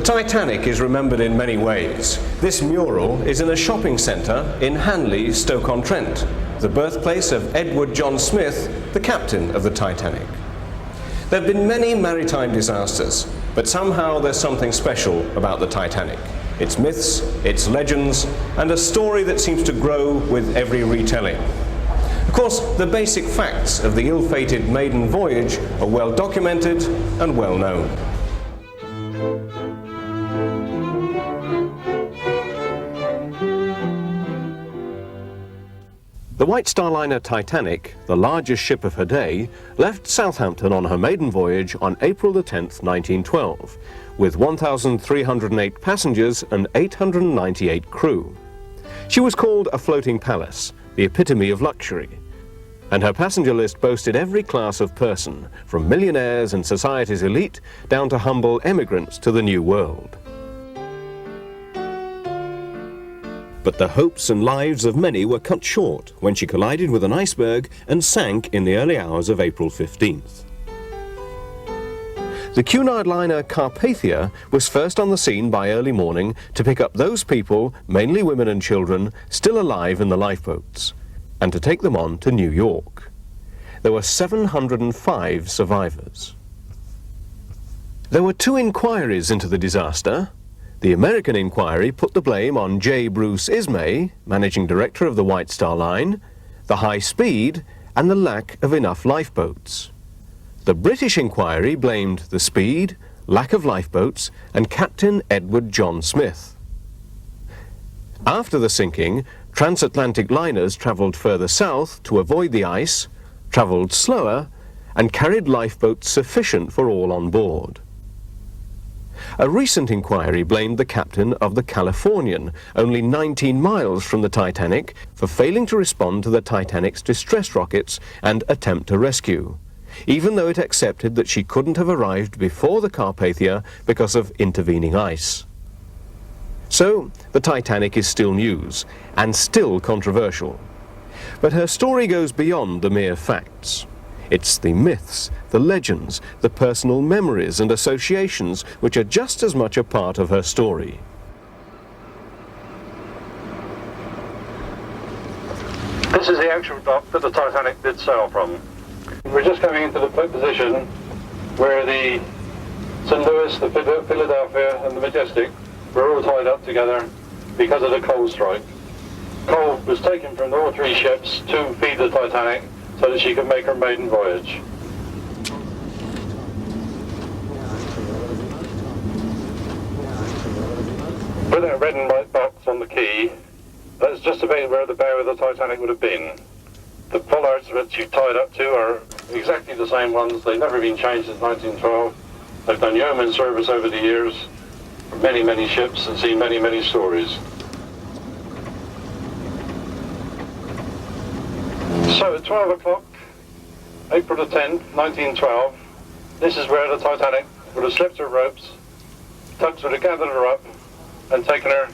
The Titanic is remembered in many ways. This mural is in a shopping centre in Hanley, Stoke-on-Trent, the birthplace of Edward John Smith, the captain of the Titanic. There have been many maritime disasters, but somehow there's something special about the Titanic. Its myths, its legends, and a story that seems to grow with every retelling. Of course, the basic facts of the ill-fated maiden voyage are well documented and well known. The White Star liner Titanic, the largest ship of her day, left Southampton on her maiden voyage on April the 10th, 1912, with 1,308 passengers and 898 crew. She was called a floating palace, the epitome of luxury, and her passenger list boasted every class of person, from millionaires and society's elite down to humble emigrants to the New World. But the hopes and lives of many were cut short when she collided with an iceberg and sank in the early hours of April 15th. The Cunard liner Carpathia was first on the scene by early morning to pick up those people, mainly women and children, still alive in the lifeboats, and to take them on to New York. There were 705 survivors. There were two inquiries into the disaster. The American inquiry put the blame on J. Bruce Ismay, managing director of the White Star Line, the high speed, and the lack of enough lifeboats. The British inquiry blamed the speed, lack of lifeboats, and Captain Edward John Smith. After the sinking, transatlantic liners travelled further south to avoid the ice, travelled slower, and carried lifeboats sufficient for all on board. A recent inquiry blamed the captain of the Californian, only 19 miles from the Titanic, for failing to respond to the Titanic's distress rockets and attempt to rescue, even though it accepted that she couldn't have arrived before the Carpathia because of intervening ice. So, the Titanic is still news, and still controversial. But her story goes beyond the mere facts. It's the myths, the legends, the personal memories and associations which are just as much a part of her story. This is the actual dock that the Titanic did sail from. We're just coming into the position where the St. Louis, the Philadelphia and the Majestic were all tied up together because of the coal strike. Coal was taken from all three ships to feed the Titanic so that she could make her maiden voyage. With that red and white box on the quay, that's just about where the bow of the Titanic would have been. The pollards that she tied up to are exactly the same ones. They've never been changed since 1912. They've done yeoman service over the years for many, many ships and seen many, many stories. So at 12 o'clock, April the 10th, 1912, this is where the Titanic would have slipped her ropes, tugs would have gathered her up and taken her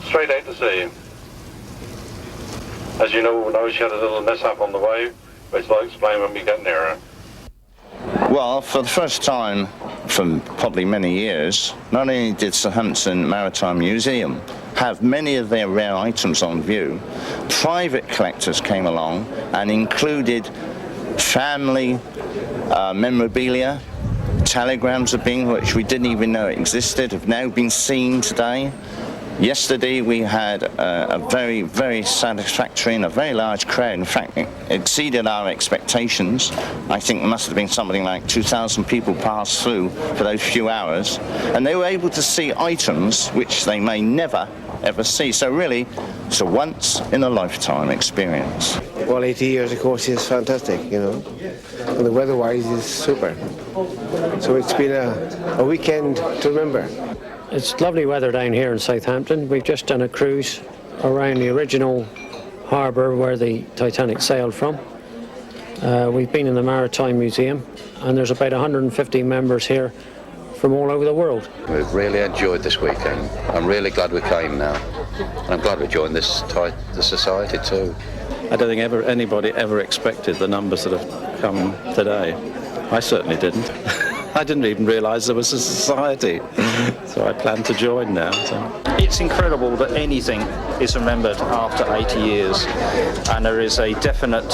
straight out to sea. As you know, she had a little mishap on the way, which I'll explain when we get near her. Well, for the first time for probably many years, not only did Southampton Maritime Museum have many of their rare items on view, private collectors came along and included family memorabilia, telegrams which we didn't even know existed, have now been seen today. Yesterday we had a very, very satisfactory and a very large crowd. In fact, it exceeded our expectations. I think there must have been something like 2,000 people passed through for those few hours, and they were able to see items which they may never ever see. So really, it's a once in a lifetime experience. Well, 80 years, of course, is fantastic, you know, and the weather-wise is super. So it's been a weekend to remember. It's lovely weather down here in Southampton. We've just done a cruise around the original harbour where the Titanic sailed from. We've been in the Maritime Museum, and there's about 150 members here from all over the world. We've really enjoyed this weekend. I'm really glad we came now, and I'm glad we joined the society too. I don't think anybody ever expected the numbers that have come today. I certainly didn't. I didn't even realise there was a society, so I plan to join now. So. It's incredible that anything is remembered after 80 years, and there is a definite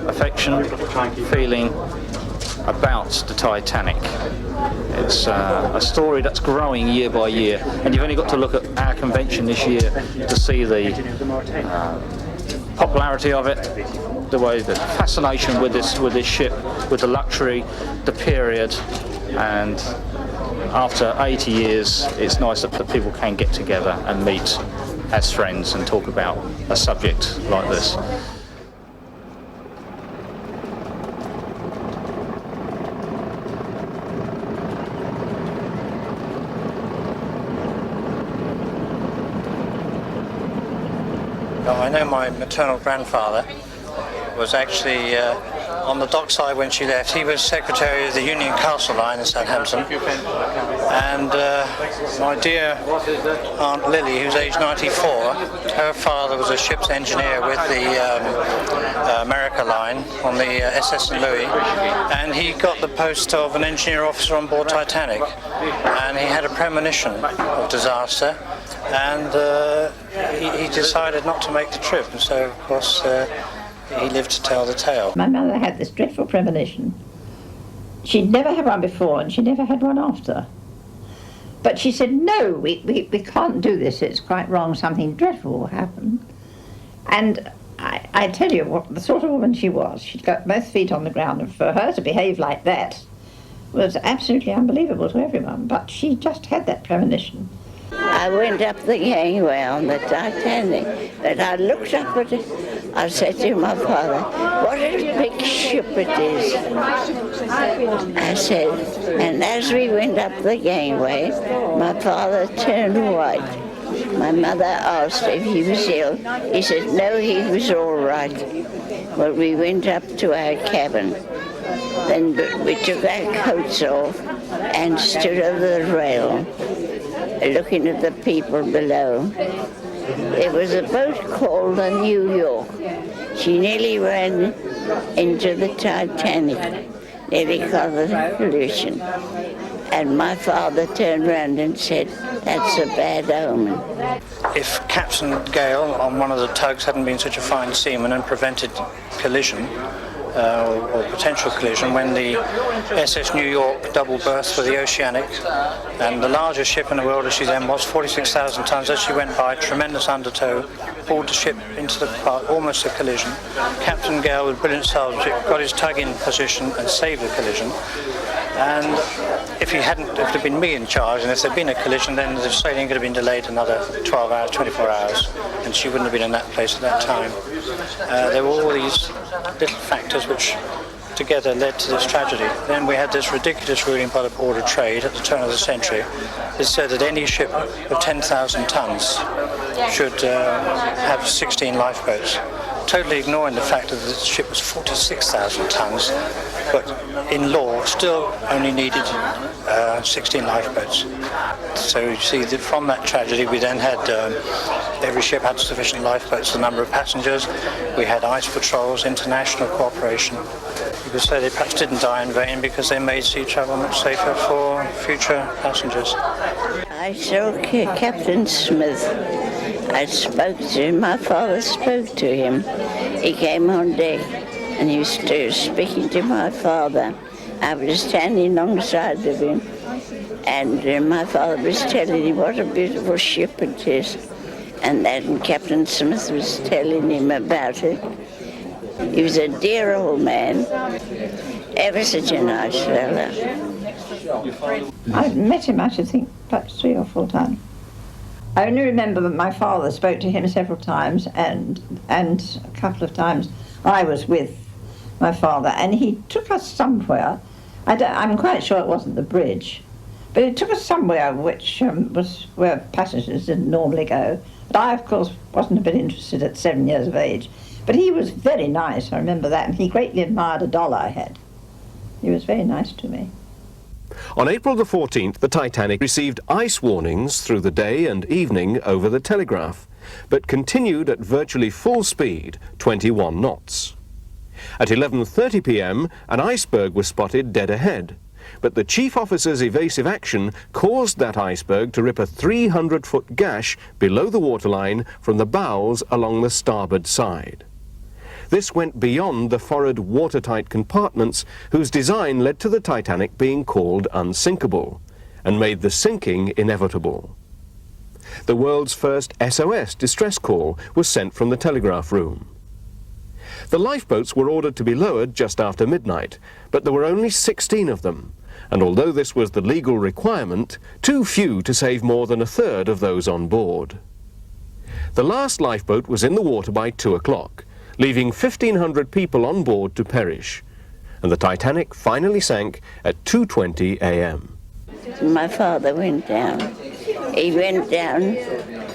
affection, feeling about the Titanic. It's a story that's growing year by year, and you've only got to look at our convention this year to see the popularity of it, the fascination with this ship, with the luxury, the period, and after 80 years, it's nice that people can get together and meet as friends and talk about a subject like this. I know my maternal grandfather was actually on the dockside when she left. He was secretary of the Union Castle Line in Southampton. And my dear Aunt Lily, who's aged 94, her father was a ship's engineer with the America Line on the SS St. Louis, and he got the post of an engineer officer on board Titanic, and he had a premonition of disaster, and he decided not to make the trip, and so of course he lived to tell the tale. My mother had this dreadful premonition. She'd never had one before, and she never had one after. But she said, no, we can't do this, it's quite wrong, something dreadful will happen. And I tell you what, the sort of woman she was, she'd got both feet on the ground, and for her to behave like that was absolutely unbelievable to everyone, but she just had that premonition. I went up the gangway on the Titanic, and I looked up at it. I said to my father, what a big ship it is. I said, and as we went up the gangway, my father turned white. My mother asked if he was ill. He said, no, he was all right. Well, we went up to our cabin. Then we took our coats off and stood over the rail, looking at the people below. There was a boat called the New York. She nearly ran into the Titanic, nearly caused a collision. And my father turned round and said, that's a bad omen. If Captain Gale on one of the tugs hadn't been such a fine seaman and prevented collision, or potential collision, when the SS New York double berthed for the Oceanic, and the largest ship in the world as she then was, 46,000 tons, as she went by, tremendous undertow, pulled the ship into the part, almost a collision. Captain Gale, with brilliant salvage, got his tug in position and saved the collision. And if it had been me in charge, and if there'd been a collision, then the sailing could have been delayed another 12 hours, 24 hours, and she wouldn't have been in that place at that time. There were all these little factors which together led to this tragedy. Then we had this ridiculous ruling by the Board of Trade at the turn of the century that said that any ship of 10,000 tons should have 16 lifeboats, totally ignoring the fact that the ship was 46,000 tons, but in law still only needed 16 lifeboats. So you see that from that tragedy we then had every ship had sufficient lifeboats, the number of passengers. We had ice patrols, international cooperation. You could say they perhaps didn't die in vain because they made sea travel much safer for future passengers. I saw Captain Smith. I spoke to him, my father spoke to him. He came on deck and he was speaking to my father. I was standing alongside of him, and my father was telling him what a beautiful ship it is. And then Captain Smith was telling him about it. He was a dear old man, ever such a nice fellow. I've met him, I should think, perhaps 3 or 4 times. I only remember that my father spoke to him several times, and a couple of times I was with my father, and he took us somewhere. I'm quite sure it wasn't the bridge, but he took us somewhere which was where passengers didn't normally go. But I, of course, wasn't a bit interested at 7 years of age. But he was very nice, I remember that, and he greatly admired a doll I had. He was very nice to me. On April the 14th, the Titanic received ice warnings through the day and evening over the telegraph, but continued at virtually full speed, 21 knots. At 11:30 p.m., an iceberg was spotted dead ahead, but the chief officer's evasive action caused that iceberg to rip a 300-foot gash below the waterline from the bows along the starboard side. This went beyond the forward watertight compartments whose design led to the Titanic being called unsinkable and made the sinking inevitable. The world's first SOS distress call was sent from the telegraph room. The lifeboats were ordered to be lowered just after midnight, but there were only 16 of them, and although this was the legal requirement, too few to save more than a third of those on board. The last lifeboat was in the water by 2 o'clock, leaving 1,500 people on board to perish, and the Titanic finally sank at 2:20 a.m. My father went down. He went down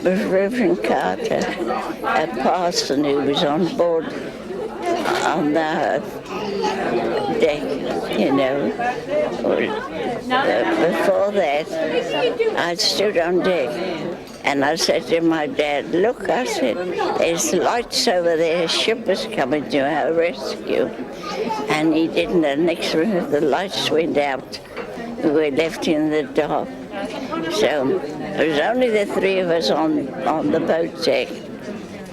with Reverend Carter, a parson who was on board on the deck, you know. Before that, I stood on deck and I said to my dad, look, I said, there's lights over there, a ship is coming to our rescue. And he didn't, the next minute the lights went out. We were left in the dark. So it was only the three of us on the boat deck.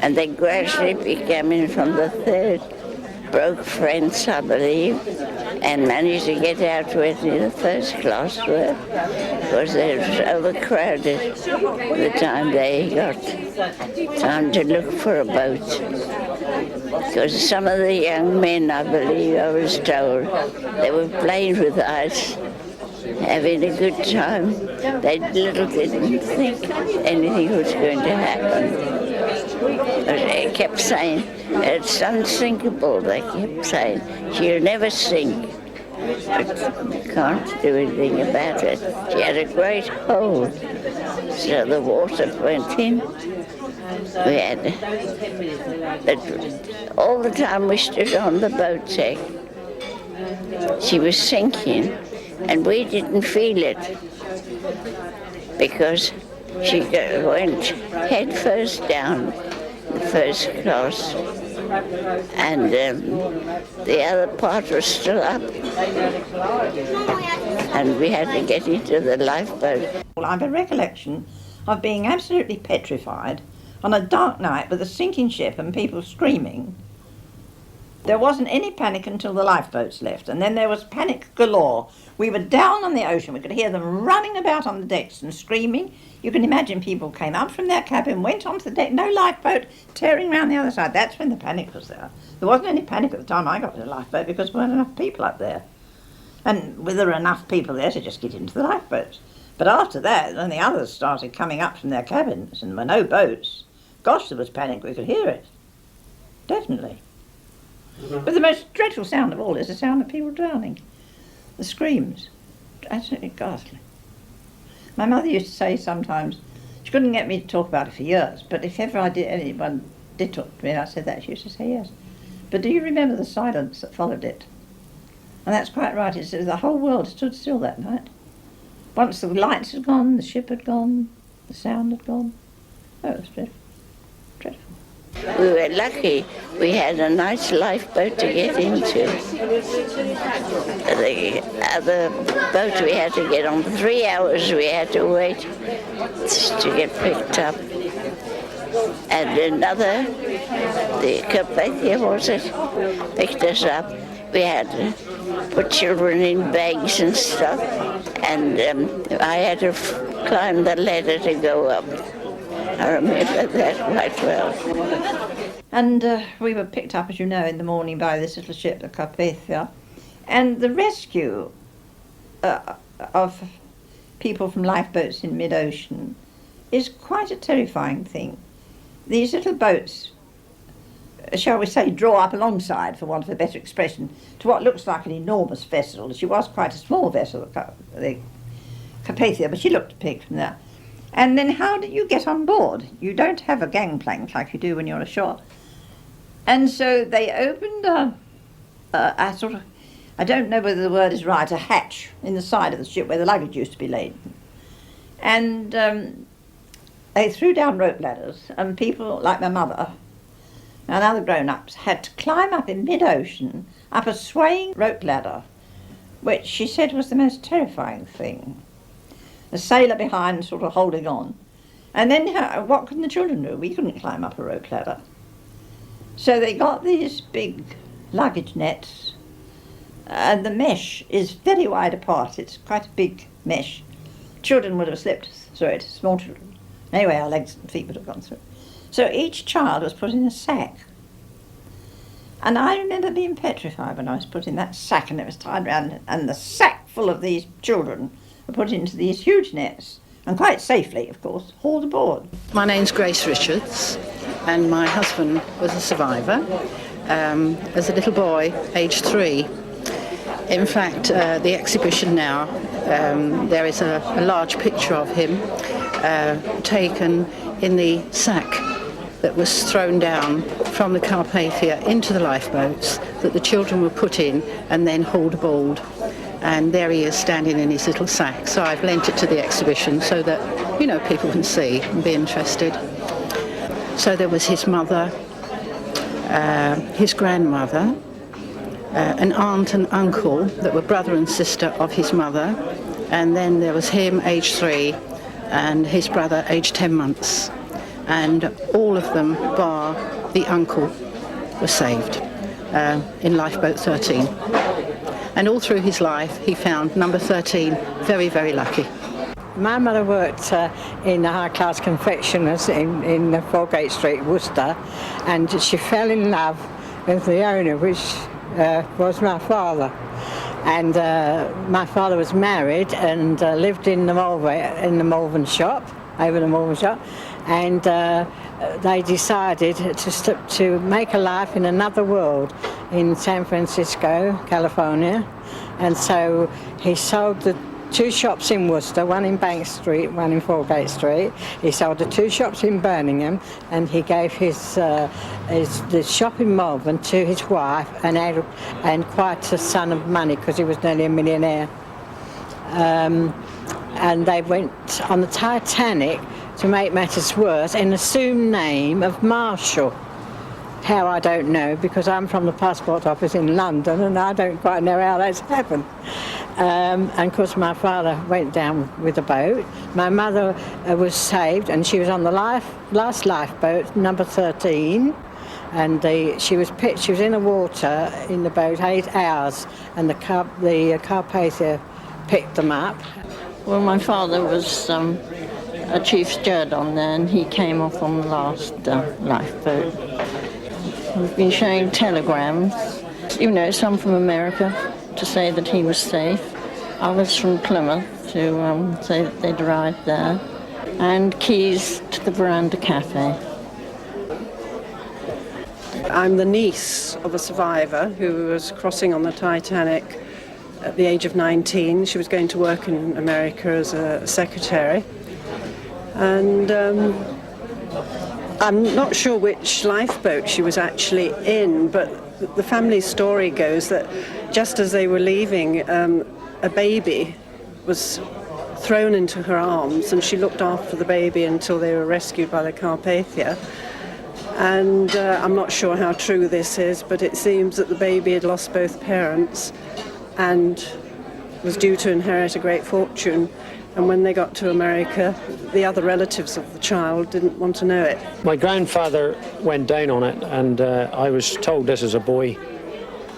And they gradually became in from the third, broke fence, I believe, and managed to get out where the first class were, because it was overcrowded by the time they got time to look for a boat. Because some of the young men, I believe, I was told, they were playing with ice, having a good time. They little didn't think anything was going to happen. They kept saying, it's unsinkable, they kept saying. She'll never sink. But we can't do anything about it. She had a great hold, so the water went in. We had, but all the time we stood on the boat deck, she was sinking, and we didn't feel it, because she went head first down, first class, and the other part was still up, and we had to get into the lifeboat. Well, I have a recollection of being absolutely petrified on a dark night with a sinking ship and people screaming. There wasn't any panic until the lifeboats left, and then there was panic galore. We were down on the ocean. We could hear them running about on the decks and screaming. You can imagine people came up from their cabin, went onto the deck, no lifeboat, tearing around the other side. That's when the panic was there. There wasn't any panic at the time I got to the lifeboat because there weren't enough people up there. And there were enough people there to just get into the lifeboats. But after that, when the others started coming up from their cabins and there were no boats, gosh, there was panic. We could hear it. Definitely. But the most dreadful sound of all is the sound of people drowning. The screams. Absolutely ghastly. My mother used to say sometimes, she couldn't get me to talk about it for years, but if ever anyone did talk to me and I said that, she used to say yes. But do you remember the silence that followed it? And that's quite right. It's the whole world stood still that night. Once the lights had gone, the ship had gone, the sound had gone. Oh, it was dreadful. Dreadful. We were lucky we had a nice lifeboat to get into. The other boat we had to get on, 3 hours we had to wait to get picked up. And another, the Carpathia was it, picked us up. We had to put children in bags and stuff, and I had to climb the ladder to go up. I remember that quite well. And we were picked up, as you know, in the morning by this little ship, the Carpathia. And the rescue of people from lifeboats in mid-ocean is quite a terrifying thing. These little boats, shall we say, draw up alongside, for want of a better expression, to what looks like an enormous vessel. She was quite a small vessel, the Carpathia, but she looked big from there. And then how do you get on board? You don't have a gangplank like you do when you're ashore. And so they opened a sort of, I don't know whether the word is right, a hatch in the side of the ship where the luggage used to be laid. And they threw down rope ladders, and people like my mother and other grown-ups had to climb up in mid-ocean up a swaying rope ladder which she said was the most terrifying thing. The sailor behind sort of holding on. And then what can the children do? We couldn't climb up a rope ladder. So they got these big luggage nets, and the mesh is very wide apart. It's quite a big mesh. Children would have slipped through it, small children. Anyway, our legs and feet would have gone through. So each child was put in a sack. And I remember being petrified when I was put in that sack and it was tied round, and the sack full of these children were put into these huge nets, and quite safely, of course, hauled aboard. My name's Grace Richards, and my husband was a survivor as a little boy, aged 3. In fact, the exhibition now, there is a large picture of him taken in the sack that was thrown down from the Carpathia into the lifeboats that the children were put in and then hauled aboard. And there he is standing in his little sack. So I've lent it to the exhibition so that, you know, people can see and be interested. So there was his mother, his grandmother, an aunt and uncle that were brother and sister of his mother, and then there was him, aged 3, and his brother, aged 10 months. And all of them, bar the uncle, were saved in lifeboat 13. And all through his life, he found number 13 very, very lucky. My mother worked in the high-class confectioners in Foregate Street, Worcester, and she fell in love with the owner, which was my father. And my father was married and lived in the Malvern shop, over the Malvern shop, and they decided to make a life in another world in San Francisco, California. And so he sold the 2 shops in Worcester, one in Bank Street, one in Foregate Street. He sold the 2 shops in Birmingham, and he gave the shop in Malvern to his wife, and quite a sum of money because he was nearly a millionaire. And they went on the Titanic, to make matters worse, an assumed name of Marshall. How, I don't know, because I'm from the passport office in London and I don't quite know how that's happened. And of course my father went down with the boat. My mother was saved, and she was on the last lifeboat, number 13, and she was in the water in the boat 8 hours, and the Carpathia picked them up. Well, my father was a chief steward on there, and he came off on the last lifeboat. We've been showing telegrams, you know, some from America to say that he was safe, others from Plymouth to say that they'd arrived there, and keys to the Veranda Cafe. I'm the niece of a survivor who was crossing on the Titanic at the age of 19. She was going to work in America as a secretary. And I'm not sure which lifeboat she was actually in, but the family story goes that just as they were leaving, a baby was thrown into her arms, and she looked after the baby until they were rescued by the Carpathia. And I'm not sure how true this is, but it seems that the baby had lost both parents and was due to inherit a great fortune. And when they got to America, the other relatives of the child didn't want to know it. My grandfather went down on it, and I was told this as a boy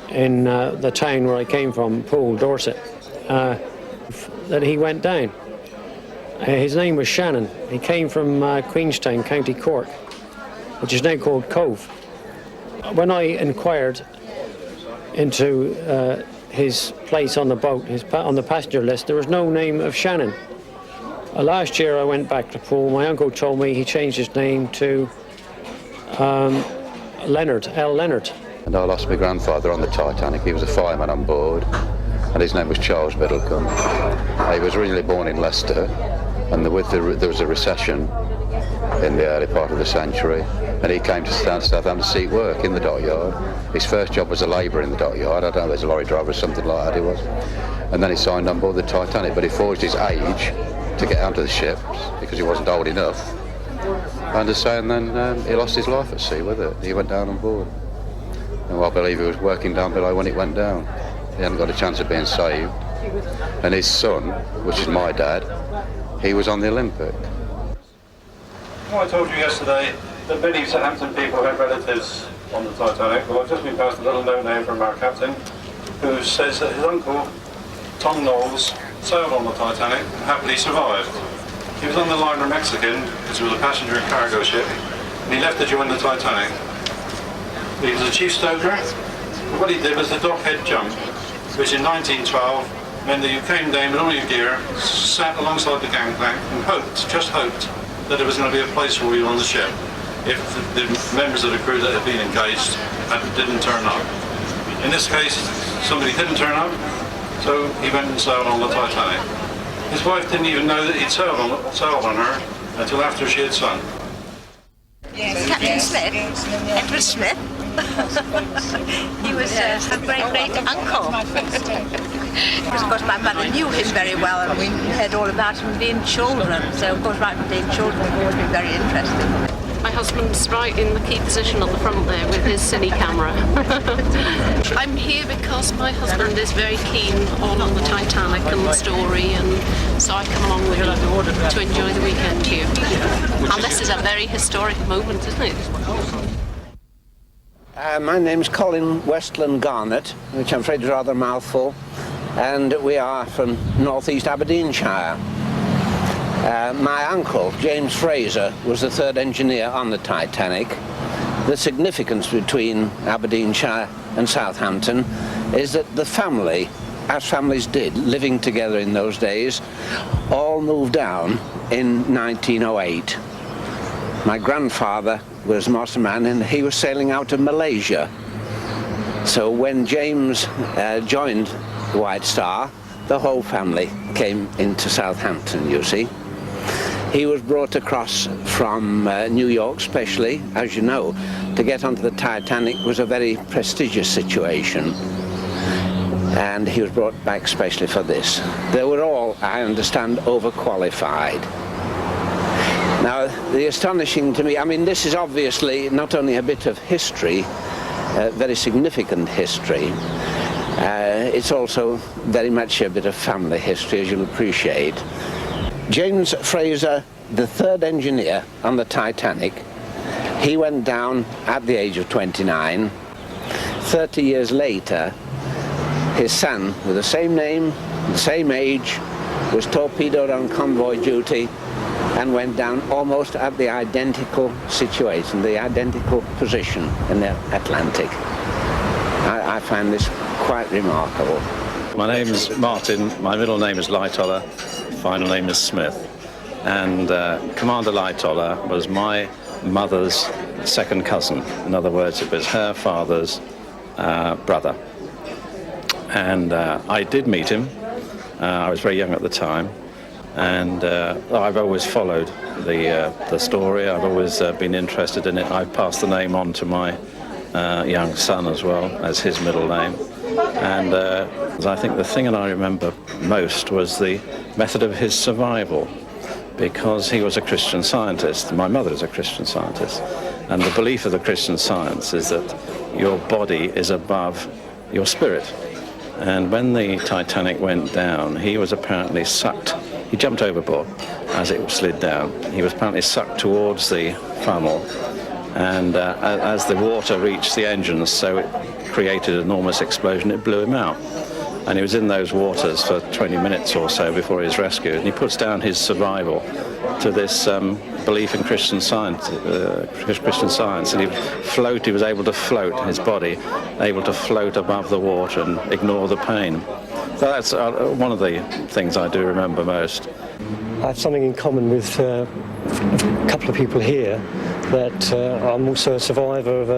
in the town where I came from, Poole, Dorset, that he went down. His name was Shannon. He came from Queenstown, County Cork, which is now called Cove. When I inquired into his place on the boat, on the passenger list, there was no name of Shannon. Last year I went back to Poole. My uncle told me he changed his name to Leonard, L. Leonard. And I lost my grandfather on the Titanic. He was a fireman on board, and his name was Charles Middlecombe. He was originally born in Leicester, and there was a recession in the early part of the century, and he came to Southampton to seek work in the dockyard. His first job was a labourer in the dockyard. I don't know, there's a lorry driver or something like that he was. And then he signed on board the Titanic, but he forged his age to get onto the ships because he wasn't old enough. And then he lost his life at sea with it. He went down on board. And I believe he was working down below when it went down. He hadn't got a chance of being saved. And his son, which is my dad, he was on the Olympic. Well, I told you yesterday that many Southampton people have relatives on the Titanic. Well, I've just been passed a little note now from our captain, who says that his uncle, Tom Knowles, sailed on the Titanic and happily survived. He was on the liner Mexican, which was a passenger and cargo ship, and he left to join the Titanic. He was a chief stoker, and what he did was the dockhead jump, which in 1912 meant that you came down with all your gear, sat alongside the gangplank and just hoped, that there was going to be a place for you on the ship if the members of the crew that had been engaged didn't turn up. In this case, somebody didn't turn up, so he went and sailed on the Titanic. His wife didn't even know that he'd sailed on her until after she had sunk. Captain Smith, Edward Smith. He was a great uncle. Because of course my mother knew him very well, and we heard all about him being children. So of course right from being children we've always been very interested. My husband's right in the key position on the front there with his cine camera. I'm here because my husband is very keen on the Titanic and the story, and so I come along with him to enjoy the weekend here. And this is a very historic moment, isn't it? My name's Colin Westland Garnett, which I'm afraid is rather a mouthful, and we are from northeast Aberdeenshire. My uncle, James Fraser, was the third engineer on the Titanic. The significance between Aberdeenshire and Southampton is that the family, as families did, living together in those days, all moved down in 1908. My grandfather was masterman and he was sailing out of Malaysia. So when James joined the White Star, the whole family came into Southampton, you see. He was brought across from New York specially, as you know. To get onto the Titanic was a very prestigious situation. And he was brought back specially for this. They were all, I understand, overqualified. Now, the astonishing to me, I mean, this is obviously not only a bit of history, very significant history, it's also very much a bit of family history, as you'll appreciate. James Fraser, the third engineer on the Titanic, he went down at the age of 29. 30 years later, his son, with the same name, the same age, was torpedoed on convoy duty and went down almost at the identical situation, the identical position in the Atlantic. I find this quite remarkable. My name is Martin, my middle name is Lightoller, final name is Smith, and Commander Lightoller was my mother's second cousin. In other words, it was her father's brother. And I did meet him. I was very young at the time, and I've always followed the story. I've always been interested in it. I've passed the name on to my young son as well as his middle name. And I think the thing that I remember most was the method of his survival, because he was a Christian Scientist. My mother is a Christian Scientist, and the belief of the Christian Science is that your body is above your spirit. And when the Titanic went down, he was apparently sucked. He jumped overboard as it slid down. He was apparently sucked towards the funnel, and as the water reached the engines, so it created an enormous explosion, it blew him out. And he was in those waters for 20 minutes or so before he was rescued. And he puts down his survival to this belief in Christian science, and he was able to float, his body, able to float above the water and ignore the pain. So that's one of the things I do remember most. I have something in common with a couple of people here, that I'm also a survivor of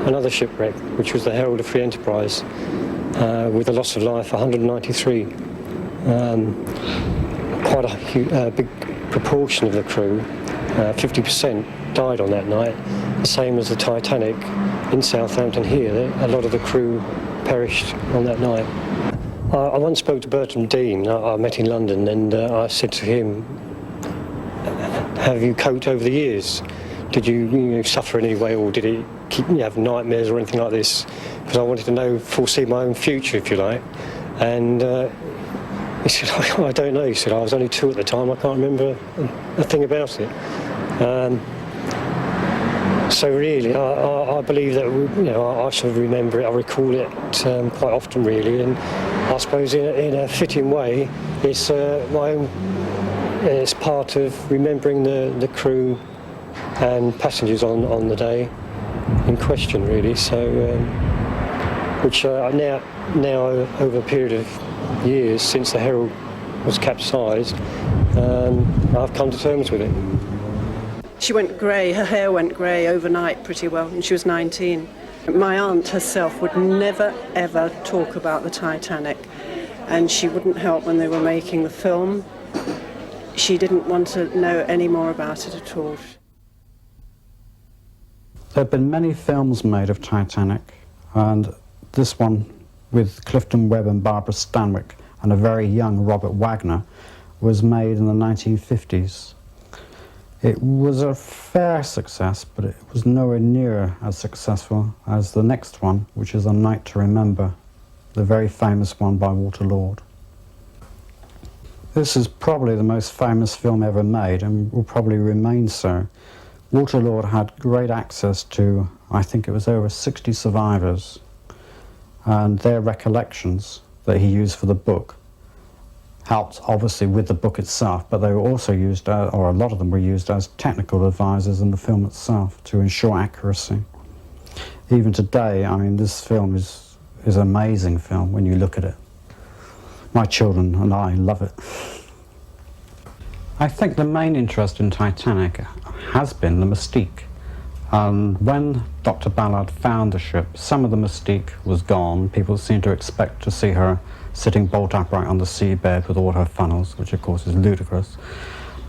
another shipwreck, which was the Herald of Free Enterprise, with a loss of life, 193. Quite a big proportion of the crew, 50%, died on that night, the same as the Titanic in Southampton here. A lot of the crew perished on that night. I once spoke to Bertram Dean, I met in London, and I said to him, have you coped over the years? Did you suffer in any way, or did it have nightmares or anything like this, because I wanted to foresee my own future, if you like. And he said, I don't know. He said, I was only 2 at the time. I can't remember a thing about it. So really, I believe that I sort of remember it. I recall it quite often, really. And I suppose in a fitting way, it's my own. It's part of remembering the crew and passengers on the day in question, really. So, which now over a period of years since the Herald was capsized, I've come to terms with it. She went grey, her hair went grey overnight pretty well, and she was 19. My aunt herself would never, ever talk about the Titanic, and she wouldn't help when they were making the film. She didn't want to know any more about it at all. There have been many films made of Titanic, and this one with Clifton Webb and Barbara Stanwyck and a very young Robert Wagner was made in the 1950s. It was a fair success, but it was nowhere near as successful as the next one, which is A Night to Remember, the very famous one by Walter Lord. This is probably the most famous film ever made and will probably remain so. Walter Lord had great access to, I think it was over 60 survivors, and their recollections that he used for the book helped obviously with the book itself, but they were also used, or a lot of them were used as technical advisors in the film itself to ensure accuracy. Even today, I mean, this film is an amazing film when you look at it. My children and I love it. I think the main interest in Titanic has been the mystique. When Dr. Ballard found the ship, some of the mystique was gone. People seemed to expect to see her sitting bolt upright on the seabed with all her funnels, which of course is ludicrous.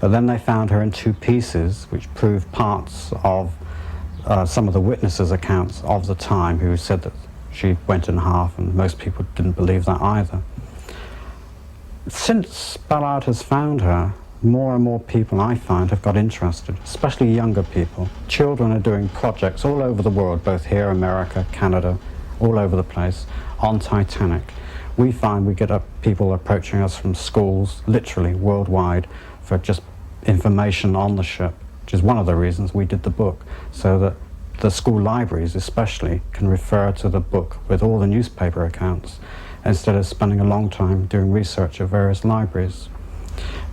But then they found her in 2 pieces, which proved parts of some of the witnesses' accounts of the time, who said that she went in half, and most people didn't believe that either. Since Ballard has found her, more and more people, I find, have got interested, especially younger people. Children are doing projects all over the world, both here, America, Canada, all over the place, on Titanic. We find we get people approaching us from schools, literally worldwide, for just information on the ship, which is one of the reasons we did the book, so that the school libraries especially can refer to the book with all the newspaper accounts, instead of spending a long time doing research at various libraries.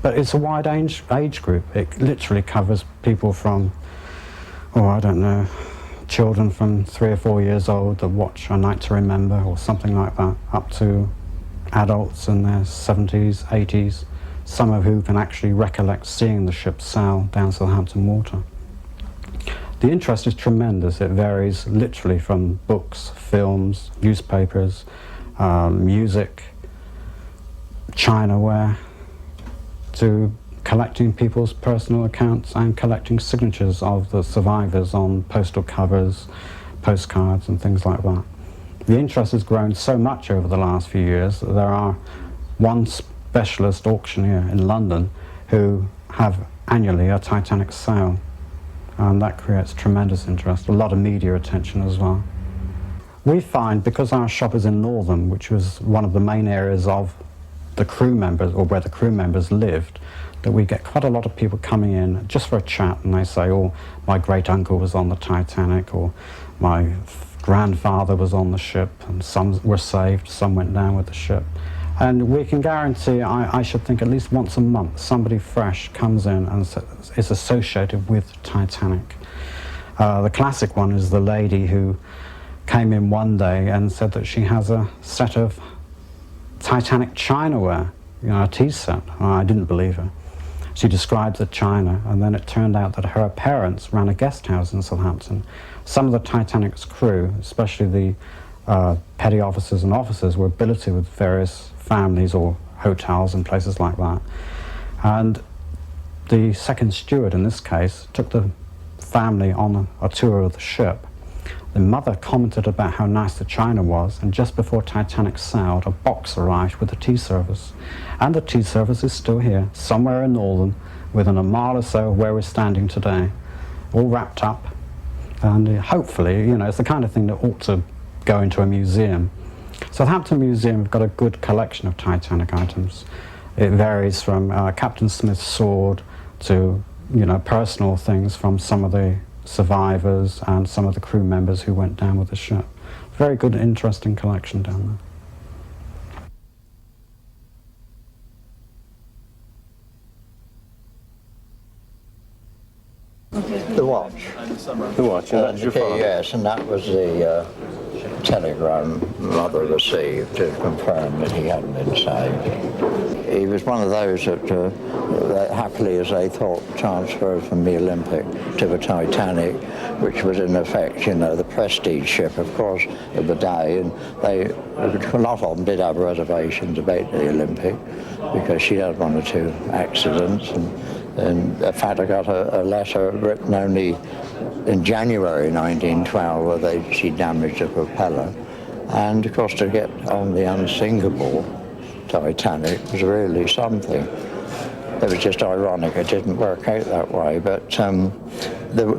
But it's a wide age group. It literally covers people from, I don't know, children from 3 or 4 years old that watch A Night to Remember or something like that, up to adults in their 70s, 80s, some of who can actually recollect seeing the ship sail down Southampton water. The interest is tremendous. It varies literally from books, films, newspapers, music, Chinaware, to collecting people's personal accounts and collecting signatures of the survivors on postal covers, postcards and things like that. The interest has grown so much over the last few years that there are one specialist auctioneer in London who have annually a Titanic sale, and that creates tremendous interest, a lot of media attention as well. We find, because our shop is in Northam, which was one of the main areas of the crew members, or where the crew members lived, that we get quite a lot of people coming in just for a chat, and they say, oh, my great uncle was on the Titanic, or my grandfather was on the ship, and some were saved, some went down with the ship. And we can guarantee, I should think at least once a month, somebody fresh comes in and is associated with Titanic. The classic one is the lady who came in one day and said that she has a set of Titanic Chinaware, a tea set. I didn't believe her. She described the china, and then it turned out that her parents ran a guest house in Southampton. Some of the Titanic's crew, especially the petty officers and officers, were billeted with various families or hotels and places like that. And the second steward, in this case, took the family on a tour of the ship. The mother commented about how nice the china was, and just before Titanic sailed, a box arrived with the tea service. And the tea service is still here, somewhere in Northern, within a mile or so of where we're standing today, all wrapped up, And hopefully, you know, it's the kind of thing that ought to go into a museum. Southampton Museum have got a good collection of Titanic items. It varies from Captain Smith's sword to, you know, personal things from some of the survivors and some of the crew members who went down with the ship. Very good, interesting collection down there. The watch. The watch, and that's your father? Yes, and that was the telegram Mother received to confirm that he hadn't been saved. He was one of those that happily, as they thought, transferred from the Olympic to the Titanic, which was in effect, you know, the prestige ship, of course, of the day. And a lot of them did have reservations about the Olympic because she had one or two accidents. And in fact, I got a letter written only in January 1912 where she damaged a propeller. And of course, to get on the Unsinkable Titanic was really something. It was just ironic it didn't work out that way. But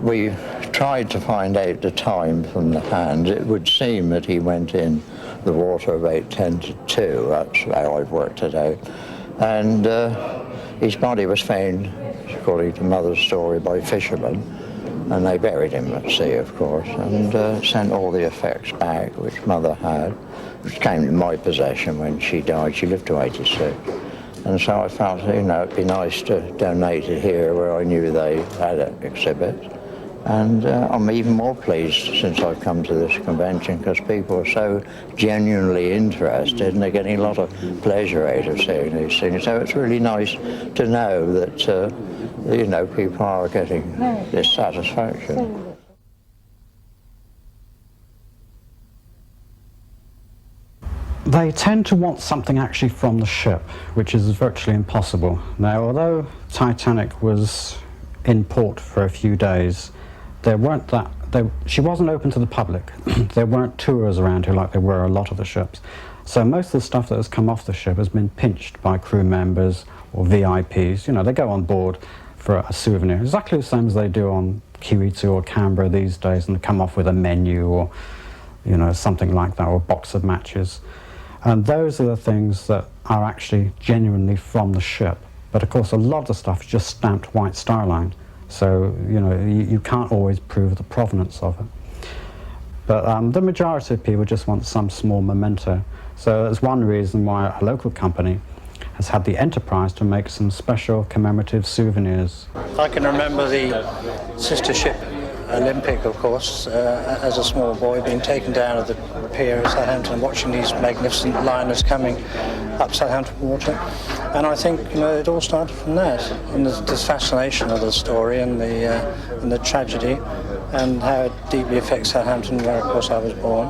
we tried to find out the time from the hands. It would seem that he went in the water about 10 to 2. That's how I've worked it out. And his body was found, according to Mother's story, by fishermen, and they buried him at sea, of course, and sent all the effects back, which Mother had, which came to my possession when she died. She lived to 86. And so I felt, you know, it'd be nice to donate it here where I knew they had an exhibit. And I'm even more pleased since I've come to this convention because people are so genuinely interested and they're getting a lot of pleasure out of seeing these things. So it's really nice to know that, you know, people are getting this satisfaction. They tend to want something actually from the ship, which is virtually impossible. Now, although Titanic was in port for a few days, she wasn't open to the public. There weren't tours around here like there were a lot of the ships. So most of the stuff that has come off the ship has been pinched by crew members or VIPs. You know, they go on board for a souvenir, exactly the same as they do on Kiwi2 or Canberra these days, and they come off with a menu or, you know, something like that, or a box of matches. And those are the things that are actually genuinely from the ship. But of course, a lot of the stuff is just stamped White Star Line. So, you know, you can't always prove the provenance of it. But the majority of people just want some small memento. So that's one reason why a local company has had the enterprise to make some special commemorative souvenirs. I can remember the sister ship Olympic, of course, as a small boy, being taken down to the pier at Southampton, watching these magnificent liners coming up Southampton water. And I think, you know, it all started from that, and the fascination of the story and the tragedy, and how it deeply affects Southampton, where, of course, I was born.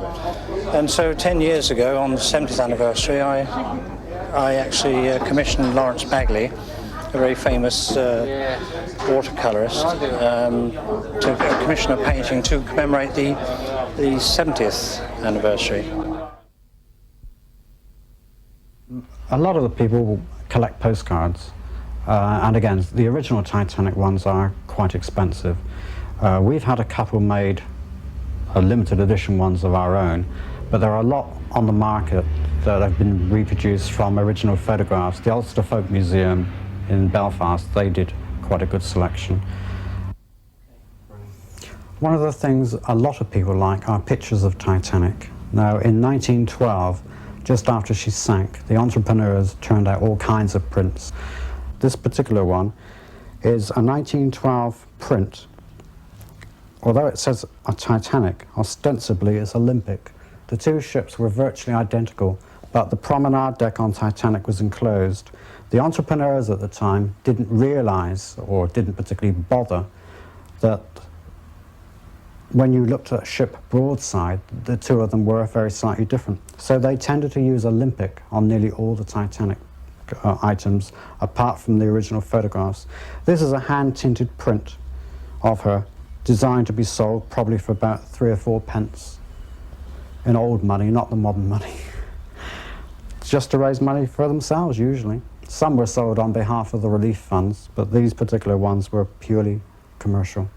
And so 10 years ago, on the 70th anniversary, I actually commissioned Lawrence Bagley, a very famous watercolourist, to commission a painting to commemorate the 70th anniversary. A lot of the people collect postcards, and again, the original Titanic ones are quite expensive. We've had a couple made, limited edition ones of our own, but there are a lot on the market that have been reproduced from original photographs. The Ulster Folk Museum in Belfast, they did quite a good selection. One of the things a lot of people like are pictures of Titanic. Now, in 1912, just after she sank, the entrepreneurs turned out all kinds of prints. This particular one is a 1912 print. Although it says a Titanic, ostensibly it's Olympic. The two ships were virtually identical, but the promenade deck on Titanic was enclosed. The entrepreneurs at the time didn't realize, or didn't particularly bother, that when you looked at a ship broadside, the two of them were very slightly different. So they tended to use Olympic on nearly all the Titanic items, apart from the original photographs. This is a hand-tinted print of her, designed to be sold probably for about 3 or 4 pence in old money, not the modern money. Just to raise money for themselves, usually. Some were sold on behalf of the relief funds, but these particular ones were purely commercial.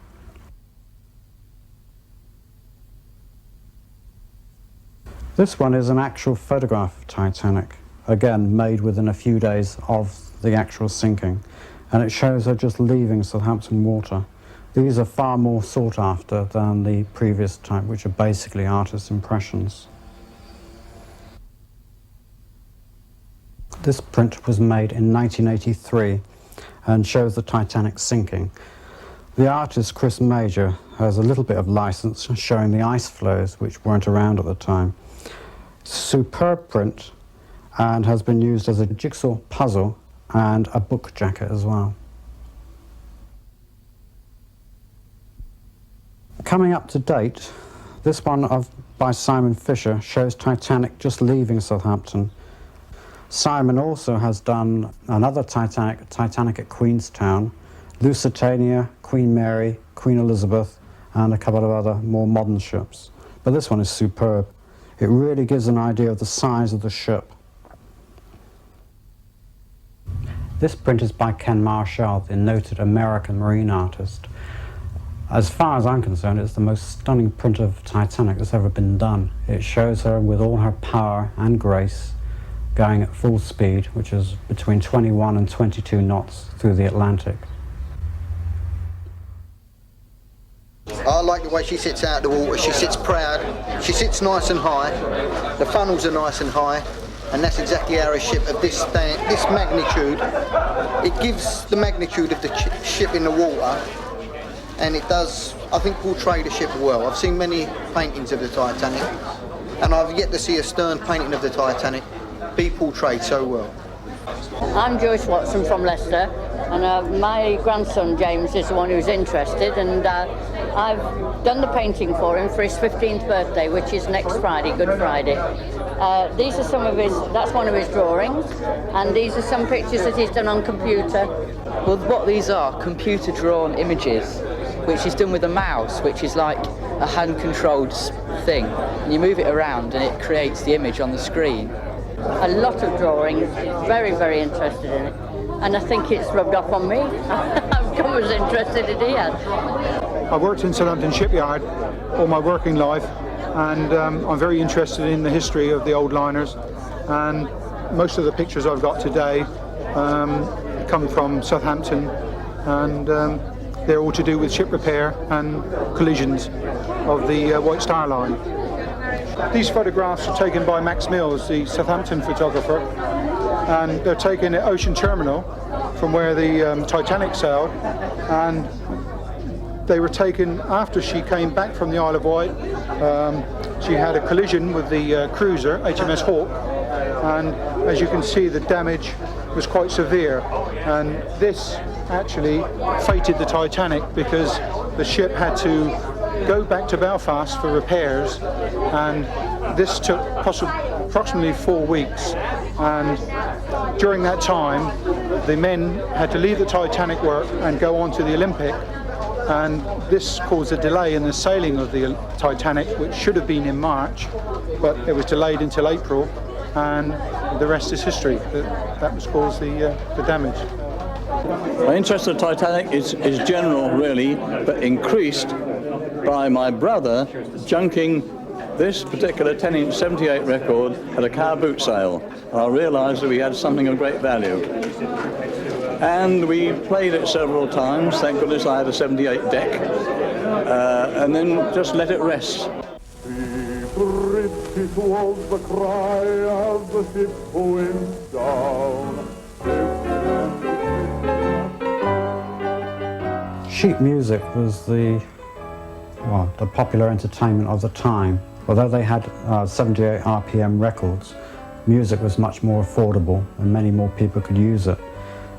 This one is an actual photograph of Titanic, again made within a few days of the actual sinking, and it shows her just leaving Southampton water. These are far more sought after than the previous type, which are basically artist impressions. This print was made in 1983 and shows the Titanic sinking. The artist, Chris Major, has a little bit of license showing the ice floes which weren't around at the time. Superb print and has been used as a jigsaw puzzle and a book jacket as well. Coming up to date, this one by Simon Fisher shows Titanic just leaving Southampton. Simon also has done another Titanic at Queenstown, Lusitania, Queen Mary, Queen Elizabeth, and a couple of other more modern ships. But this one is superb. It really gives an idea of the size of the ship. This print is by Ken Marshall, the noted American marine artist. As far as I'm concerned, it's the most stunning print of Titanic that's ever been done. It shows her with all her power and grace going at full speed, which is between 21 and 22 knots through the Atlantic. I like the way she sits out the water. She sits proud. She sits nice and high. The funnels are nice and high, and that's exactly how a ship of this magnitude. It gives the magnitude of the ship in the water, and it does, I think, portray the ship well. I've seen many paintings of the Titanic, and I've yet to see a stern painting of the Titanic be portrayed so well. I'm Joyce Watson from Leicester, and my grandson James is the one who's interested, and I've done the painting for him for his 15th birthday, which is next Friday, Good Friday. These are some of that's one of his drawings, and these are some pictures that he's done on computer. Well, what these are, computer drawn images, which is done with a mouse, which is like a hand-controlled thing. And you move it around and it creates the image on the screen. A lot of drawings, very, very interested in it. And I think it's rubbed off on me. I've become as interested as he had. I've worked in Southampton shipyard all my working life, and I'm very interested in the history of the old liners. And most of the pictures I've got today come from Southampton, and they're all to do with ship repair and collisions of the White Star Line. These photographs are taken by Max Mills, the Southampton photographer, and they're taken at Ocean Terminal from where the Titanic sailed, and they were taken after she came back from the Isle of Wight. She had a collision with the cruiser, HMS Hawke, and as you can see, the damage was quite severe, and this actually fated the Titanic because the ship had to go back to Belfast for repairs, and this took approximately 4 weeks, and during that time the men had to leave the Titanic work and go on to the Olympic, and this caused a delay in the sailing of the Titanic, which should have been in March, but it was delayed until April, and the rest is history. That was caused the damage. My interest in the Titanic is general, really, but increased by my brother junking this particular 10-inch 78 record at a car boot sale. And I realised that we had something of great value. And we played it several times. Thank goodness I had a 78 deck. And then just let it rest. It was the cry of the ship going down. Sheet music was the popular entertainment of the time. Although they had 78 RPM records, music was much more affordable and many more people could use it.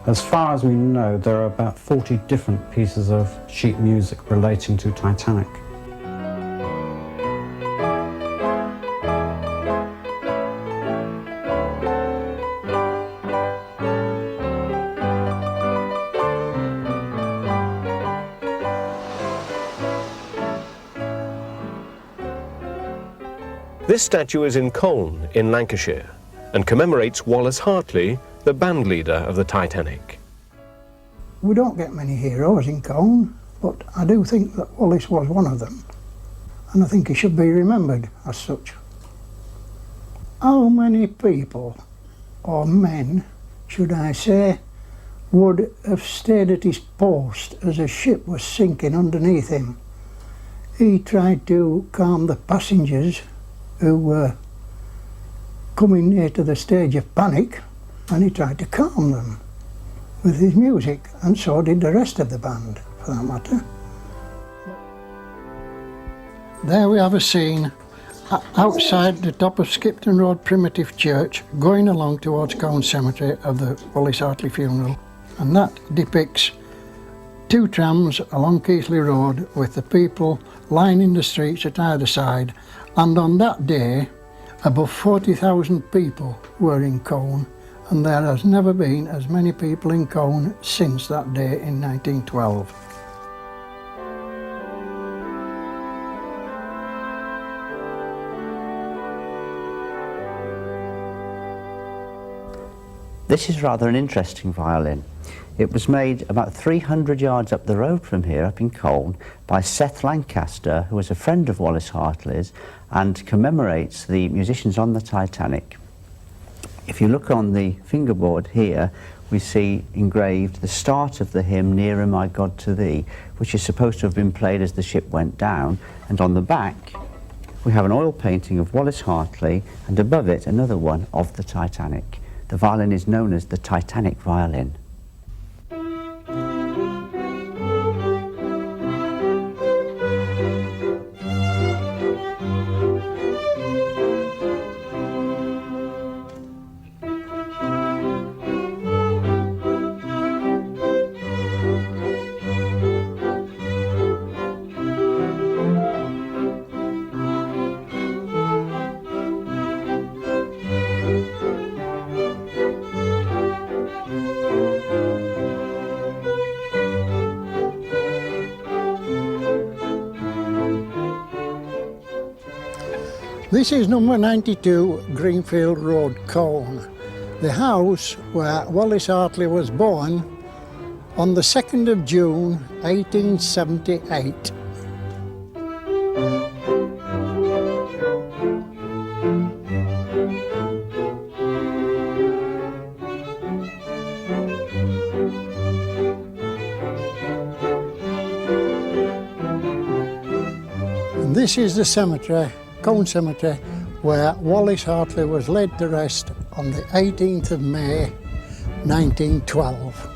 As far as we know, there are about 40 different pieces of sheet music relating to Titanic. This statue is in Colne, in Lancashire, and commemorates Wallace Hartley, the band leader of the Titanic. We don't get many heroes in Colne, but I do think that Wallace was one of them, and I think he should be remembered as such. how many people, or men, should I say, would have stayed at his post as a ship was sinking underneath him? He tried to calm the passengers who were coming near to the stage of panic, and he tried to calm them with his music, and so did the rest of the band, for that matter. There we have a scene outside the top of Skipton Road Primitive Church, going along towards Colne Cemetery of the Wallace Hartley funeral, and that depicts two trams along Keighley Road with the people lining the streets at either side, and on that day above 40,000 people were in Colne, and there has never been as many people in Colne since that day in 1912. This is rather an interesting violin. It was made about 300 yards up the road from here, up in Colne, by Seth Lancaster, who was a friend of Wallace Hartley's and commemorates the musicians on the Titanic. If you look on the fingerboard here, we see engraved the start of the hymn, Nearer My God to Thee, which is supposed to have been played as the ship went down, and on the back we have an oil painting of Wallace Hartley, and above it another one of the Titanic. The violin is known as the Titanic violin. This is number 92 Greenfield Road, Colne, the house where Wallace Hartley was born on the 2nd of June 1878. And this is the cemetery, Colne Cemetery, where Wallace Hartley was laid to rest on the 18th of May 1912.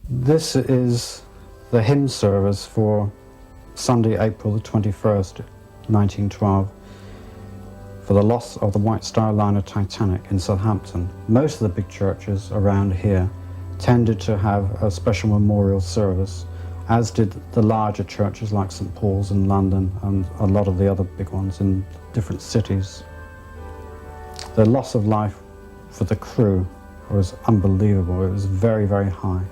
This is the hymn service for Sunday, April the 21st, 1912, for the loss of the White Star liner Titanic in Southampton. Most of the big churches around here tended to have a special memorial service, as did the larger churches like St. Paul's in London and a lot of the other big ones in different cities. The loss of life for the crew was unbelievable. It was very, very high.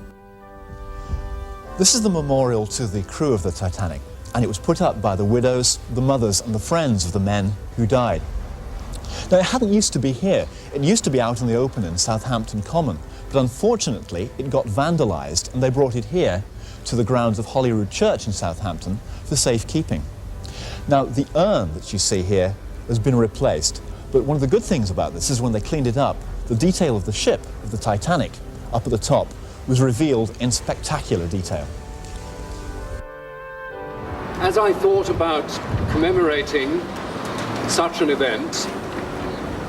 This is the memorial to the crew of the Titanic, and it was put up by the widows, the mothers and the friends of the men who died. Now, it hadn't used to be here. It used to be out in the open in Southampton Common, but unfortunately it got vandalised and they brought it here to the grounds of Holyrood Church in Southampton for safekeeping. Now, the urn that you see here has been replaced, but one of the good things about this is when they cleaned it up, the detail of the ship, of the Titanic, up at the top, was revealed in spectacular detail. As I thought about commemorating such an event,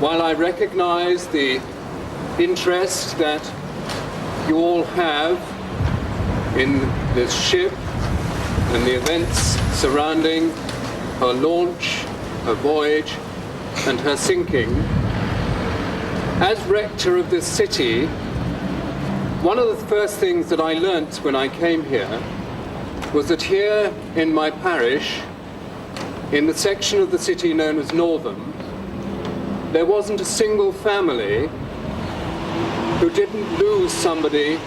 while I recognize the interest that you all have in this ship and the events surrounding her launch, her voyage, and her sinking. As rector of this city, one of the first things that I learnt when I came here was that here in my parish, in the section of the city known as Northam, there wasn't a single family who didn't lose somebody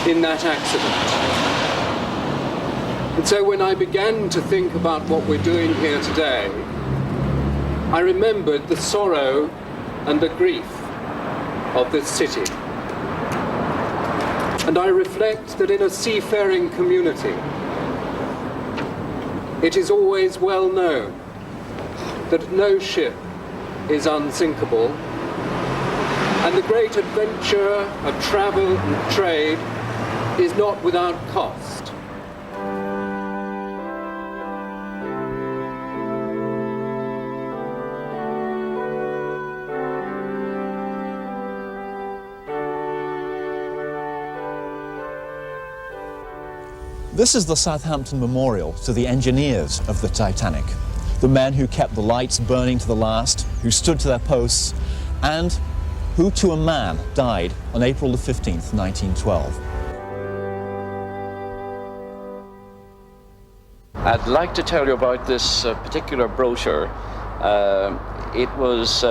in that accident. And so when I began to think about what we're doing here today, I remembered the sorrow and the grief of this city. And I reflect that in a seafaring community, it is always well known that no ship is unsinkable, and the great adventure of travel and trade is not without cost. This is the Southampton Memorial to the engineers of the Titanic, the men who kept the lights burning to the last, who stood to their posts, and who to a man died on April the 15th, 1912. I'd like to tell you about this particular brochure. It was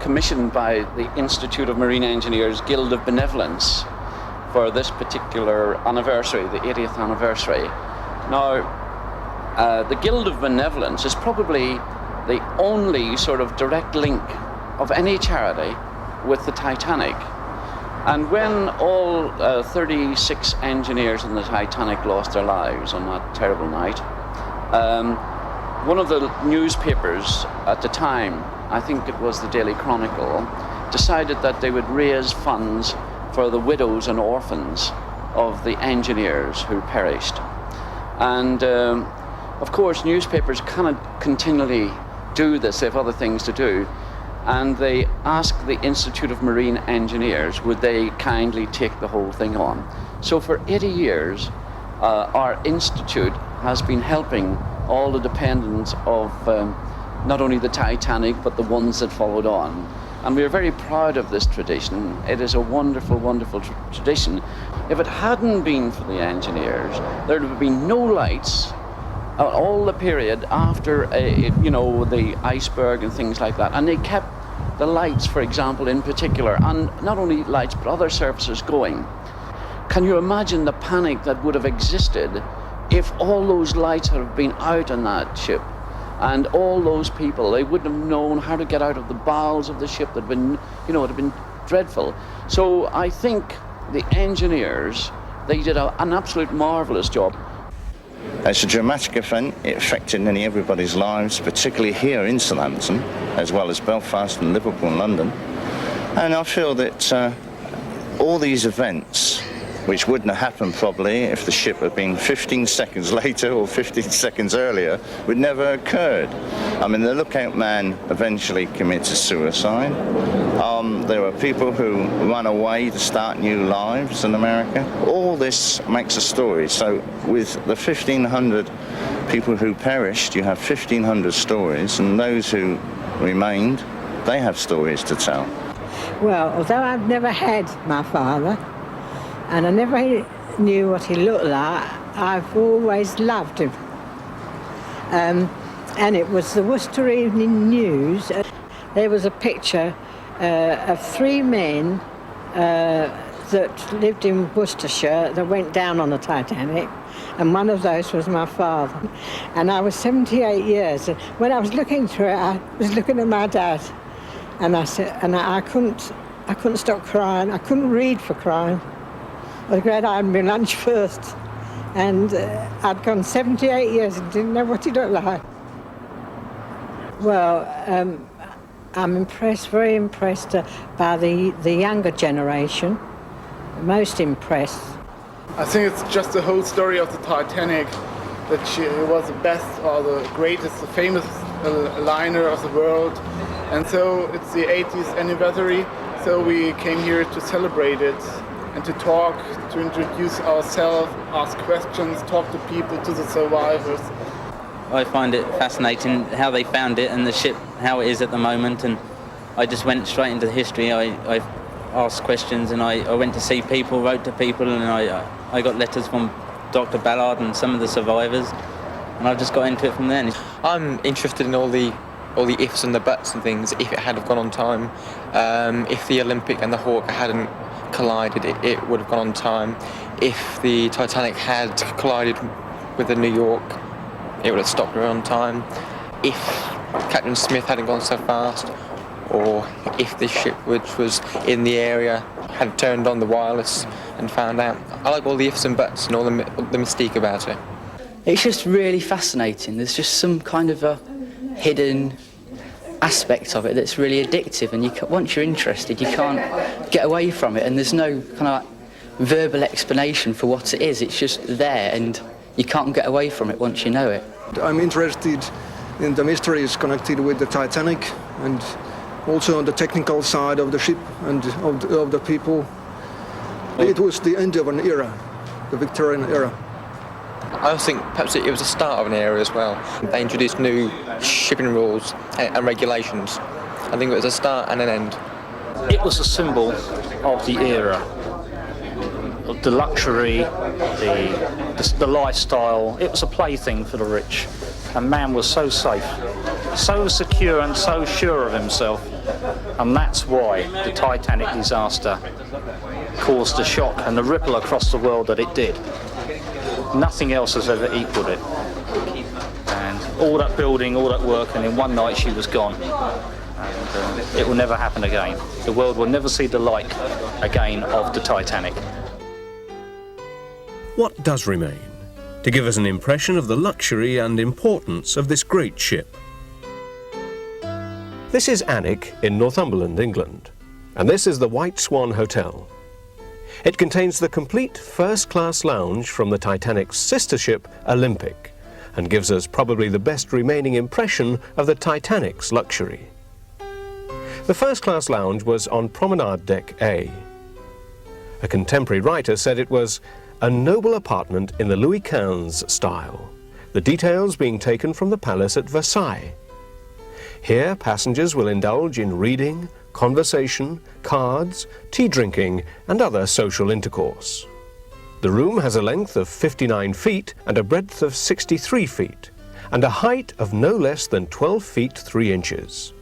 commissioned by the Institute of Marine Engineers Guild of Benevolence for this particular anniversary, the 80th anniversary. Now, the Guild of Benevolence is probably the only sort of direct link of any charity with the Titanic. And when all 36 engineers in the Titanic lost their lives on that terrible night, one of the newspapers at the time, I think it was the Daily Chronicle, decided that they would raise funds for the widows and orphans of the engineers who perished. And of course, newspapers cannot continually do this, they have other things to do. And they asked the Institute of Marine Engineers, would they kindly take the whole thing on? So for 80 years, our institute has been helping all the dependents of not only the Titanic, but the ones that followed on. And we are very proud of this tradition. It is a wonderful, wonderful tradition. If it hadn't been for the engineers, there would have been no lights all the period after, the iceberg and things like that. And they kept the lights, for example, in particular, and not only lights, but other services going. Can you imagine the panic that would have existed if all those lights had been out on that ship? And all those people, they wouldn't have known how to get out of the bowels of the ship. That had been, it had been dreadful. So I think the engineers, they did an absolute marvelous job. It's a dramatic event. It affected nearly everybody's lives, particularly here in Southampton, as well as Belfast and Liverpool and London. And I feel that all these events, which wouldn't have happened probably if the ship had been 15 seconds later or 15 seconds earlier, would never have occurred. I mean, the lookout man eventually committed suicide. There were people who ran away to start new lives in America. All this makes a story. So with the 1,500 people who perished, you have 1,500 stories, and those who remained, they have stories to tell. Well, although I've never had my father, and I never knew what he looked like, I've always loved him. And it was the Worcester Evening News. There was a picture of 3 men that lived in Worcestershire that went down on the Titanic, and one of those was my father. And I was 78 years. When I was looking through it, I was looking at my dad, and I said, and I couldn't stop crying. I couldn't read for crying. I was glad I had my lunch first, and I'd gone 78 years and didn't know what he looked like. Well, I'm impressed, very impressed by the younger generation, most impressed. I think it's just the whole story of the Titanic, that she was the best or the greatest, the famous liner of the world. And so it's the 80th anniversary, so we came here to celebrate it. and to talk, to introduce ourselves, ask questions, talk to people, to the survivors. I find it fascinating how they found it and the ship, how it is at the moment, and I just went straight into the history. I asked questions and I went to see people, wrote to people, and I got letters from Dr. Ballard and some of the survivors, and I just got into it from then. I'm interested in all the ifs and the buts and things. If it had have gone on time, if the Olympic and the Hawke hadn't collided, it would have gone on time. If the Titanic had collided with the New York, it would have stopped her on time. If Captain Smith hadn't gone so fast, or if this ship, which was in the area, had turned on the wireless and found out. I like all the ifs and buts and all the mystique about it. It's just really fascinating. There's just some kind of a hidden aspect of it that's really addictive, and once you're interested, you can't get away from it, and there's no kind of like verbal explanation for what it is. It's just there, and you can't get away from it once you know it. I'm interested in the mysteries connected with the Titanic, and also on the technical side of the ship and of the people. It was the end of an era, the Victorian era. I also think perhaps it was the start of an era as well. They introduced new shipping rules and regulations. I think it was a start and an end. It was a symbol of the era, of the luxury, the lifestyle. It was a plaything for the rich. And man was so safe, so secure and so sure of himself. And that's why the Titanic disaster caused the shock and the ripple across the world that it did. Nothing else has ever equaled it. And all that building, all that work, and in one night she was gone. And it will never happen again. The world will never see the like again of the Titanic. What does remain to give us an impression of the luxury and importance of this great ship? This is Alnwick in Northumberland, England, and this is the White Swan Hotel. It contains the complete first-class lounge from the Titanic's sister ship, Olympic, and gives us probably the best remaining impression of the Titanic's luxury. The first-class lounge was on Promenade Deck A. A contemporary writer said it was a noble apartment in the Louis XV style, the details being taken from the palace at Versailles. Here, passengers will indulge in reading, conversation, cards, tea drinking, and other social intercourse. The room has a length of 59 feet and a breadth of 63 feet, and a height of no less than 12 feet 3 inches.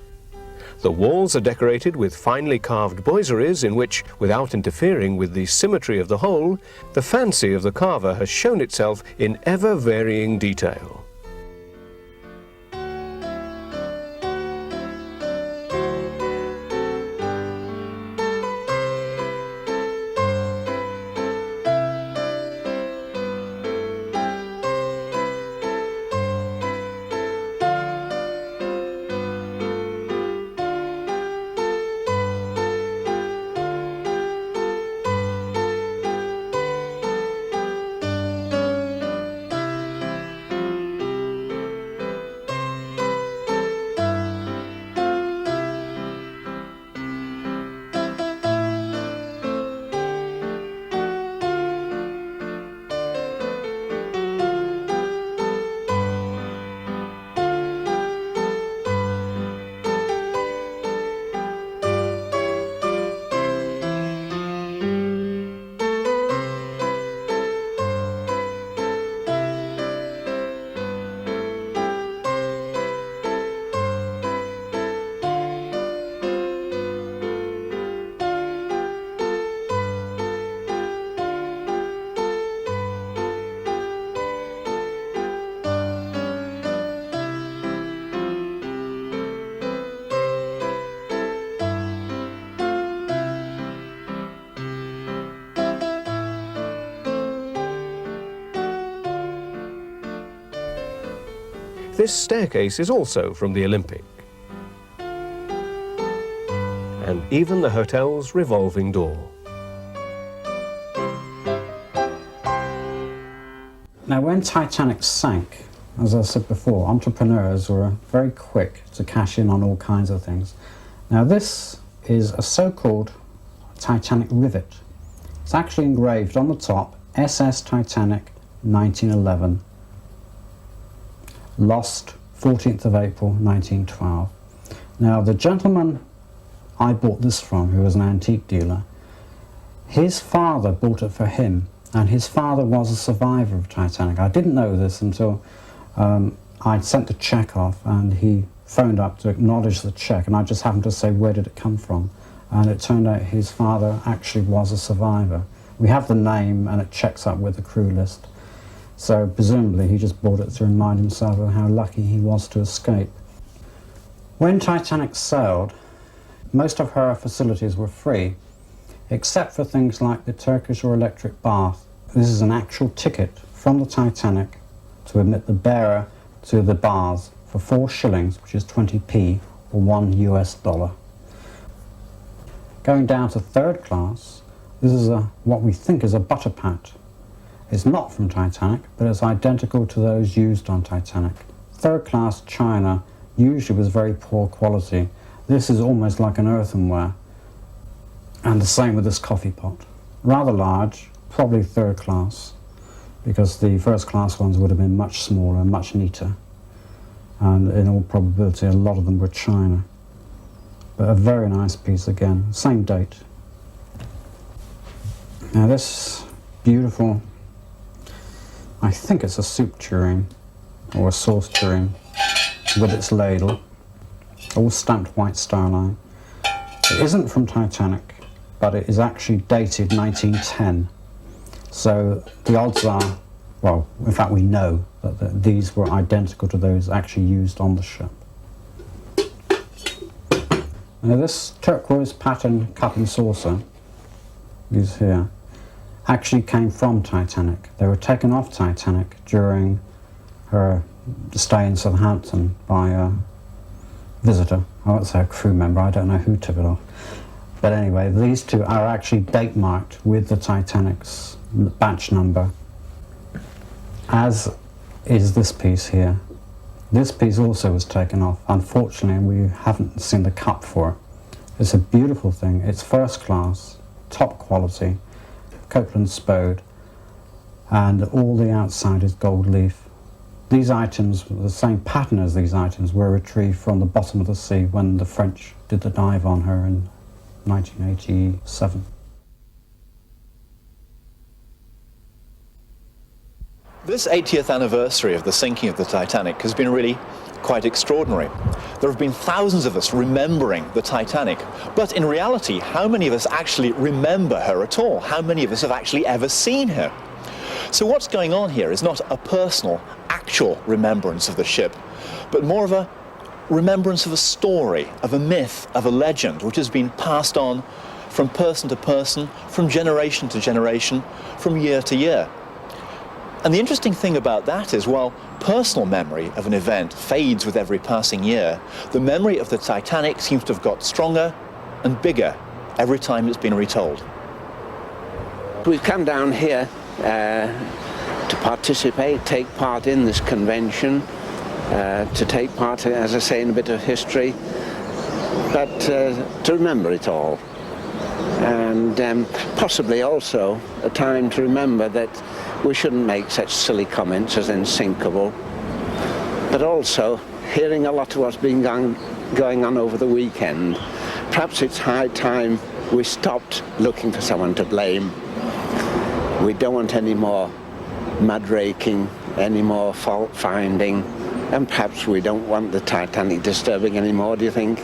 The walls are decorated with finely carved boiseries in which, without interfering with the symmetry of the whole, the fancy of the carver has shown itself in ever-varying detail. This staircase is also from the Olympic. And even the hotel's revolving door. Now, when Titanic sank, as I said before, entrepreneurs were very quick to cash in on all kinds of things. Now, this is a so-called Titanic rivet. It's actually engraved on the top, SS Titanic 1911, lost 14th of April 1912. Now the gentleman I bought this from, who was an antique dealer, his father bought it for him, and his father was a survivor of Titanic. I didn't know this until I'd sent the cheque off, and he phoned up to acknowledge the cheque, and I just happened to say, where did it come from? And it turned out his father actually was a survivor. We have the name, and it checks up with the crew list. So presumably he just bought it to remind himself of how lucky he was to escape. When Titanic sailed, most of her facilities were free, except for things like the Turkish or electric bath. This is an actual ticket from the Titanic to admit the bearer to the baths for 4 shillings, which is 20p, or $1 US. Going down to 3rd class, this is what we think is a butter pat. It's not from Titanic, but it's identical to those used on Titanic. 3rd class china usually was very poor quality. This is almost like an earthenware. And the same with this coffee pot. Rather large, probably 3rd class, because the 1st class ones would have been much smaller and much neater. And in all probability, a lot of them were china. But a very nice piece again, same date. Now this beautiful, I think it's a soup tureen, or a sauce tureen, with its ladle, all stamped white star line. It isn't from Titanic, but it is actually dated 1910. So the odds are, well, in fact we know that these were identical to those actually used on the ship. Now this turquoise pattern cup and saucer, these here, actually came from Titanic. They were taken off Titanic during her stay in Southampton by a visitor. I won't say a crew member, I don't know who took it off. But anyway, these two are actually date marked with the Titanic's batch number, as is this piece here. This piece also was taken off. Unfortunately, we haven't seen the cup for it. It's a beautiful thing. It's 1st class, top quality, Copeland Spode, and all the outside is gold leaf. These items, the same pattern as these items, were retrieved from the bottom of the sea when the French did the dive on her in 1987. This 80th anniversary of the sinking of the Titanic has been really quite extraordinary. There have been thousands of us remembering the Titanic, but in reality, how many of us actually remember her at all? How many of us have actually ever seen her? So what's going on here is not a personal, actual remembrance of the ship, but more of a remembrance of a story, of a myth, of a legend, which has been passed on from person to person, from generation to generation, from year to year. And the interesting thing about that is, while personal memory of an event fades with every passing year, the memory of the Titanic seems to have got stronger and bigger every time it's been retold. We've come down here to participate, take part in this convention, to take part, as I say, in a bit of history, but to remember it all. And possibly also a time to remember that we shouldn't make such silly comments as unsinkable, but also hearing a lot of what's been going on over the weekend. Perhaps it's high time we stopped looking for someone to blame. We don't want any more mudraking, any more fault finding, and perhaps we don't want the Titanic disturbing anymore, do you think?